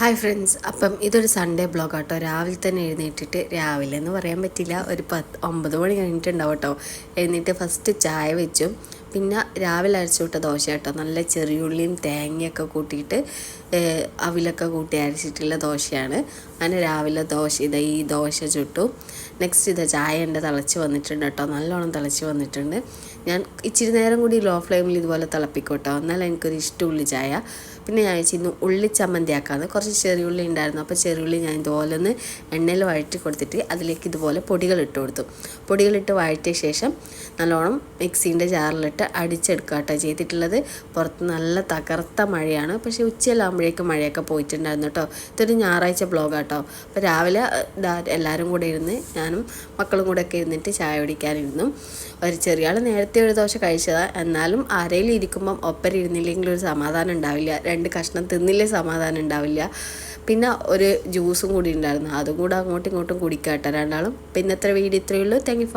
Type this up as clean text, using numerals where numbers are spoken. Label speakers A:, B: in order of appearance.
A: Hi friends, അപ്പം ഇതൊരു Sunday blog ആട്ടോ. രാവിലെ തന്നെ എഴുന്നേറ്റിട്ട്, രാവിലെ എന്ന് പറയാൻ പറ്റില്ല, ഒരു 9 മണി കഴിഞ്ഞിട്ടുണ്ടാവും കേട്ടോ. എഴുന്നേറ്റ് ഫസ്റ്റ് ചായ വെച്ചു. പിന്നെ രാവിലെ അരച്ചു വിട്ട ദോശ കേട്ടോ, നല്ല ചെറിയുള്ളിയും തേങ്ങയൊക്കെ കൂട്ടിയിട്ട് അവിലൊക്കെ കൂട്ടി അരച്ചിട്ടുള്ള ദോശയാണ്. അങ്ങനെ രാവിലെ ഈ ദോശ ചുട്ടു. നെക്സ്റ്റ് ചായ എൻ്റെ തിളച്ച് വന്നിട്ടുണ്ട് കേട്ടോ, നല്ലോണം തിളച്ച് വന്നിട്ടുണ്ട്. ഞാൻ ഇച്ചിരി നേരം കൂടി ലോ ഫ്ലെയിമിൽ ഇതുപോലെ തിളപ്പിക്കും കേട്ടോ, എന്നാലും എനിക്കൊരു ഇഷ്ടമുള്ളി ചായ. പിന്നെ ഞാൻ ഇന്ന് ഉള്ളി ചമ്മന്തി ആക്കാമെന്ന്. കുറച്ച് ചെറിയുള്ളി ഉണ്ടായിരുന്നു, അപ്പോൾ ചെറിയുള്ളി ഞാൻ ഇതുപോലെ ഒന്ന് എണ്ണയിൽ വഴറ്റി കൊടുത്തിട്ട് അതിലേക്ക് ഇതുപോലെ പൊടികൾ ഇട്ട് കൊടുത്തു. പൊടികളിട്ട് വഴറ്റിയ ശേഷം നല്ലോണം മിക്സീൻ്റെ ജാറിലിട്ട് അടിച്ചെടുക്കുക കേട്ടോ ചെയ്തിട്ടുള്ളത്. പുറത്ത് നല്ല തകർത്ത മഴയാണ്, പക്ഷേ ഉച്ചയിലാകുമ്പോഴേക്കും മഴയൊക്കെ പോയിട്ടുണ്ടായിരുന്നു കേട്ടോ. ഇതൊരു ഞായറാഴ്ച ബ്ലോഗാട്ടോ. അപ്പോൾ രാവിലെ എല്ലാവരും കൂടെ ഇരുന്ന്, ഞാനും മക്കളും കൂടെ ഒക്കെ ഇരുന്നിട്ട് ചായ കുടിക്കാനിരുന്നു. ഒരു ചെറിയ ആൾ നേരത്തെ ഒരു ദോശ കഴിച്ചതാണ്, എന്നാലും ആരെങ്കിലും ഇരിക്കുമ്പം ഒപ്പരം ഇരുന്നില്ലെങ്കിൽ ഒരു സമാധാനം ഉണ്ടാവില്ല. 2 കഷ്ണം തിന്നില്ലേ സമാധാനം ഉണ്ടാവില്ല. പിന്നെ ഒരു ജ്യൂസും കൂടി ഉണ്ടായിരുന്നു, അതും കൂടെ അങ്ങോട്ടും ഇങ്ങോട്ടും കുടിക്കാട്ടോ രണ്ടാളും. പിന്നെ ഇന്നത്തെ വീഡിയോ ഇത്രയേ ഉള്ളൂ. Thank you for